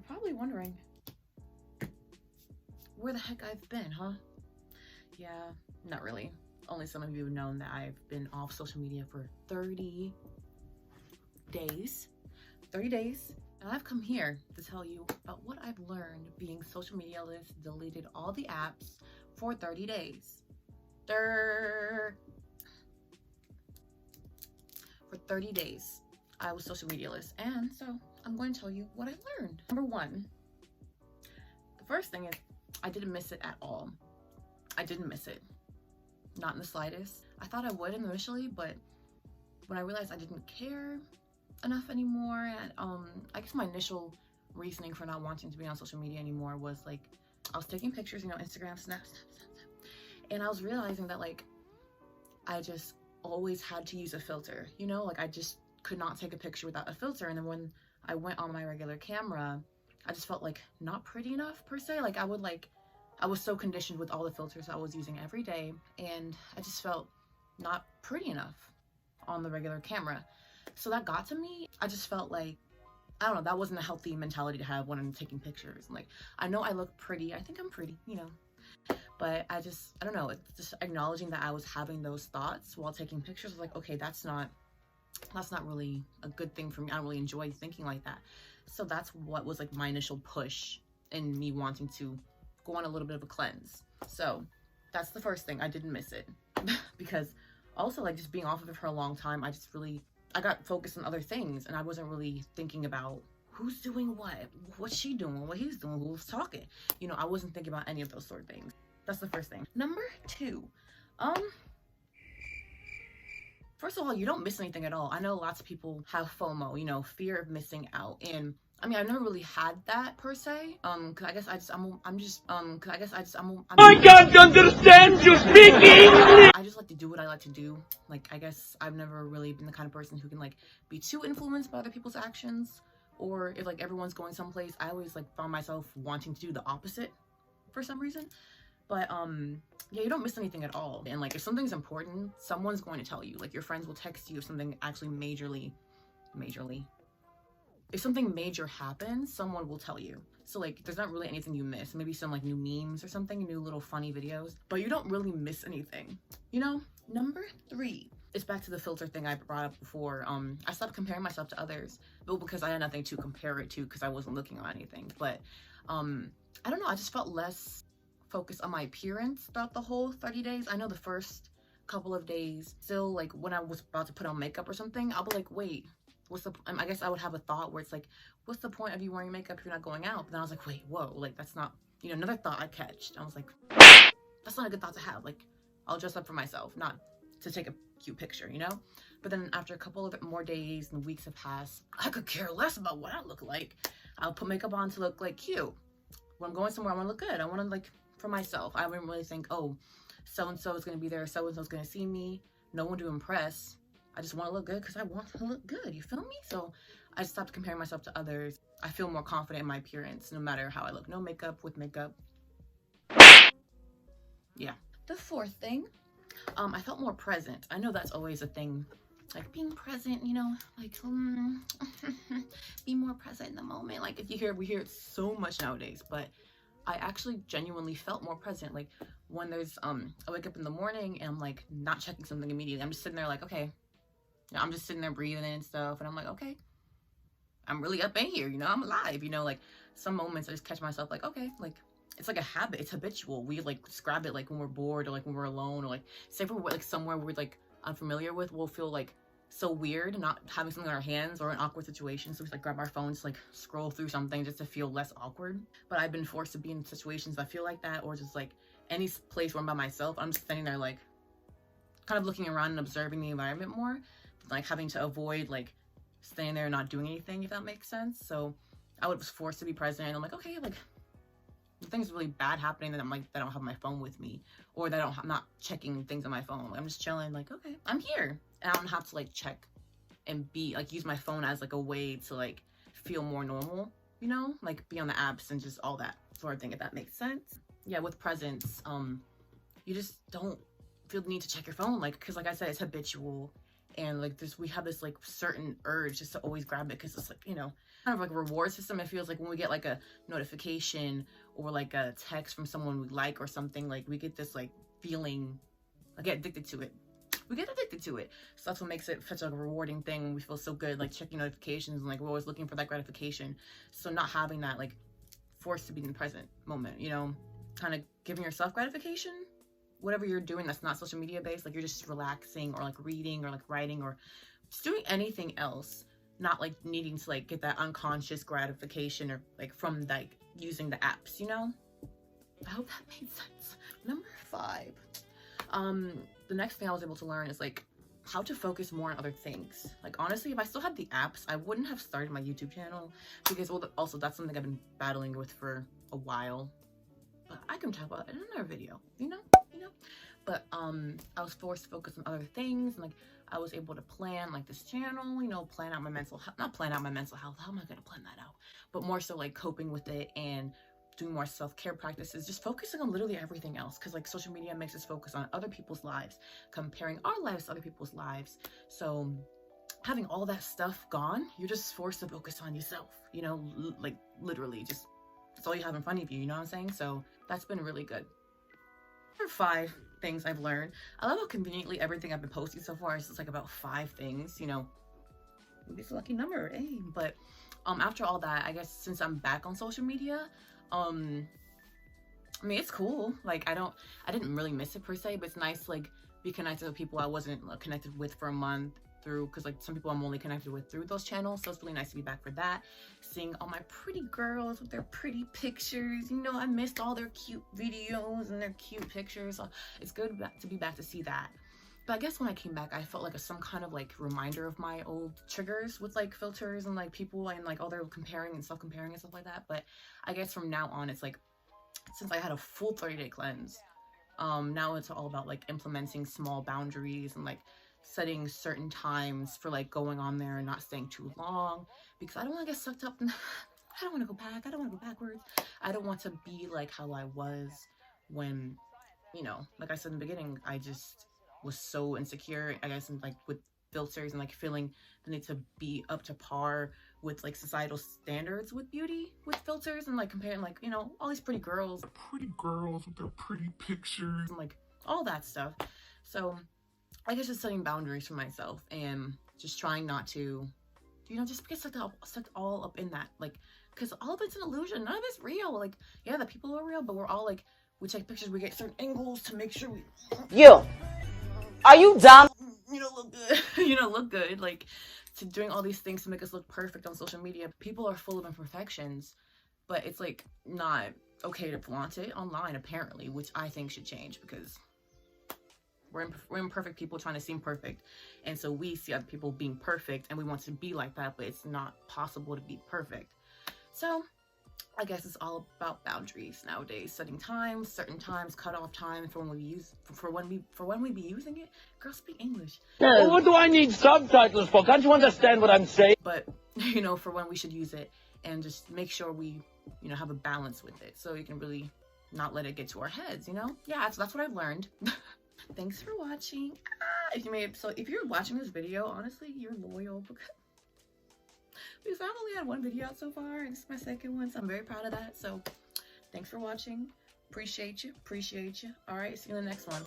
You're probably wondering where the heck I've been, huh? Yeah, not really. Only some of you have known that I've been off social media for 30 days. 30 days. And I've come here to tell you about what I've learned being social media-less, deleted all the apps for 30 days. For 30 days, I was social media-less. And so I'm going to tell you what I learned. Number one, the first thing is I didn't miss it at all. I didn't miss it. Not in the slightest. I thought I would initially, but when I realized I didn't care enough anymore, and I guess my initial reasoning for not wanting to be on social media anymore was like, I was taking pictures, you know, Instagram, Snap, and I was realizing that like, I just always had to use a filter, you know, like I just could not take a picture without a filter. And then when I went on my regular camera, I just felt like not pretty enough per se. Like I was so conditioned with all the filters I was using every day, and I just felt not pretty enough on the regular camera. So that got to me. I just felt like, I don't know, that wasn't a healthy mentality to have when I'm taking pictures. Like, I know I look pretty. I think I'm pretty, you know. But I don't know, it's just acknowledging that I was having those thoughts while taking pictures. I was like, okay, that's not really a good thing for me. I don't really enjoy thinking like that. So that's what was like my initial push in me wanting to go on a little bit of a cleanse. So that's the first thing. I didn't miss it. Because also like just being off of it for a long time, I got focused on other things, and I wasn't really thinking about who's doing what's she doing, what he's doing, who's talking. You know, I wasn't thinking about any of those sort of things. That's the first thing. Number two, first of all, you don't miss anything at all. I know lots of people have FOMO, you know, fear of missing out. And I mean, I've never really had that per se. Cause I guess I can't understand you speaking. I just like to do what I like to do. Like, I guess I've never really been the kind of person who can like be too influenced by other people's actions. Or if like everyone's going someplace, I always like found myself wanting to do the opposite for some reason. But yeah, you don't miss anything at all. And like if something's important, someone's going to tell you. Like your friends will text you if something actually majorly if something major happens, someone will tell you. So like there's not really anything you miss. Maybe some like new memes or something, new little funny videos, but you don't really miss anything, you know? Number three, it's back to the filter thing I brought up before. I stopped comparing myself to others, but because I had nothing to compare it to because I wasn't looking on anything. But I don't know, I just felt less focused on my appearance throughout the whole 30 days. I know the first couple of days, still like when I was about to put on makeup or something, I'll be like, wait, what's the, I guess I would have a thought where it's like, what's the point of you wearing makeup if you're not going out? But then I was like, wait, whoa, like that's not, you know, another thought I catched. I was like, that's not a good thought to have. Like, I'll dress up for myself, not to take a cute picture, you know? But then after a couple of more days and weeks have passed, I could care less about what I look like. I'll put makeup on to look like cute. When I'm going somewhere, I want to look good. I want to like, for myself. I wouldn't really think, oh, so-and-so is going to be there, so-and-so is going to see me. No one to impress. I just want to look good because I want to look good, you feel me? So I stopped comparing myself to others. I feel more confident in my appearance no matter how I look. No makeup, with makeup. Yeah. The fourth thing, I felt more present. I know that's always a thing, like being present, you know, like be more present in the moment. Like if we hear it so much nowadays, but I actually genuinely felt more present. Like when there's I wake up in the morning and I'm like not checking something immediately. I'm just sitting there like, okay, you know, I'm just sitting there breathing and stuff, and I'm like, okay, I'm really up in here, you know, I'm alive, you know. Like some moments I just catch myself like, okay, like it's like a habit, it's habitual. We like describe it like when we're bored or like when we're alone, or like say if we're like somewhere we're like unfamiliar with, we'll feel like so weird not having something in our hands or an awkward situation, so we like grab our phones, like scroll through something just to feel less awkward. But I've been forced to be in situations that feel like that, or just like any place where I'm by myself, I'm just standing there like kind of looking around and observing the environment more, like having to avoid like standing there and not doing anything, if that makes sense. So I was forced to be present. I'm like, okay, like things really bad happening that I'm like, that I don't have my phone with me, or that I'm not checking things on my phone. Like, I'm just chilling, like, okay, I'm here. And I don't have to like check and be like, use my phone as like a way to like feel more normal, you know, like be on the apps and just all that sort of thing, if that makes sense. Yeah, with presence, you just don't feel the need to check your phone, like, because like I said, it's habitual. and like this, we have this like certain urge just to always grab it because it's like, you know, kind of like a reward system. It feels like when we get like a notification or like a text from someone we like or something, like we get this like feeling, I get addicted to it. We get addicted to it. So that's what makes it such a rewarding thing. We feel so good like checking notifications, and like we're always looking for that gratification. So not having that, like forced to be in the present moment, you know, kind of giving yourself gratification, whatever you're doing that's not social media based, like you're just relaxing or like reading or like writing or just doing anything else, not like needing to like get that unconscious gratification or like from like using the apps, you know. I hope that made sense. Number 5, the next thing I was able to learn is like how to focus more on other things. Like honestly, if I still had the apps, I wouldn't have started my YouTube channel because, well, also that's something I've been battling with for a while, but I can talk about it in another video, you know. But I was forced to focus on other things, and like I was able to plan like this channel, you know, plan out my mental health, not plan out my mental health, how am I gonna plan that out, but more so like coping with it and doing more self-care practices, just focusing on literally everything else, because like social media makes us focus on other people's lives, comparing our lives to other people's lives. So having all that stuff gone, you're just forced to focus on yourself, you know, like literally just that's all you have in front of you, you know what I'm saying? So that's been really good. Number 5 things I've learned. I love how conveniently everything I've been posting so far is just like about 5 things, you know. Maybe it's a lucky number, eh? But after all that, I guess since I'm back on social media, I mean, it's cool. Like I didn't really miss it per se, but it's nice to like be connected with people I wasn't connected with for a month through, because like some people I'm only connected with through those channels. So it's really nice to be back for that, seeing all my pretty girls with their pretty pictures. You know, I missed all their cute videos and their cute pictures. So it's good to be back to see that. But I guess when I came back, I felt like some kind of like reminder of my old triggers with like filters and like people and like all their comparing and self-comparing and stuff like that. But I guess from now on, it's like, since I had a full 30-day cleanse, now it's all about like implementing small boundaries and like setting certain times for like going on there and not staying too long, because I don't want to get sucked up in, I don't want to go back, I don't want to go backwards. I don't want to be like how I was when, you know, like I said in the beginning, I just was so insecure, I guess, and like with filters and like feeling the need to be up to par with like societal standards with beauty with filters, and like comparing like, you know, all these pretty girls with their pretty pictures and like all that stuff. So I guess just setting boundaries for myself and just trying not to, you know, just get sucked all up in that, like, because all of it's an illusion, none of it's real. Like, yeah, the people are real, but we're all like, we take pictures, we get certain angles to make sure we, are you dumb? You know, look good. You know, look good. Like, to doing all these things to make us look perfect on social media. People are full of imperfections, but it's like not okay to flaunt it online, apparently, which I think should change, because we're imperfect people trying to seem perfect, and so we see other people being perfect and we want to be like that, but it's not possible to be perfect. So I guess it's all about boundaries nowadays, setting times, certain times, cut off time for when we be using it. Girl, speak English. Well, what do I need subtitles for? Can't you understand what I'm saying? But, you know, for when we should use it, and just make sure we, you know, have a balance with it, so you can really not let it get to our heads, you know? Yeah, so that's what I've learned. Thanks for watching. If you're watching this video, honestly, you're loyal, because I've only had one video out so far, and this is my second one, so I'm very proud of that. So thanks for watching. Appreciate you. All right, see you in the next one.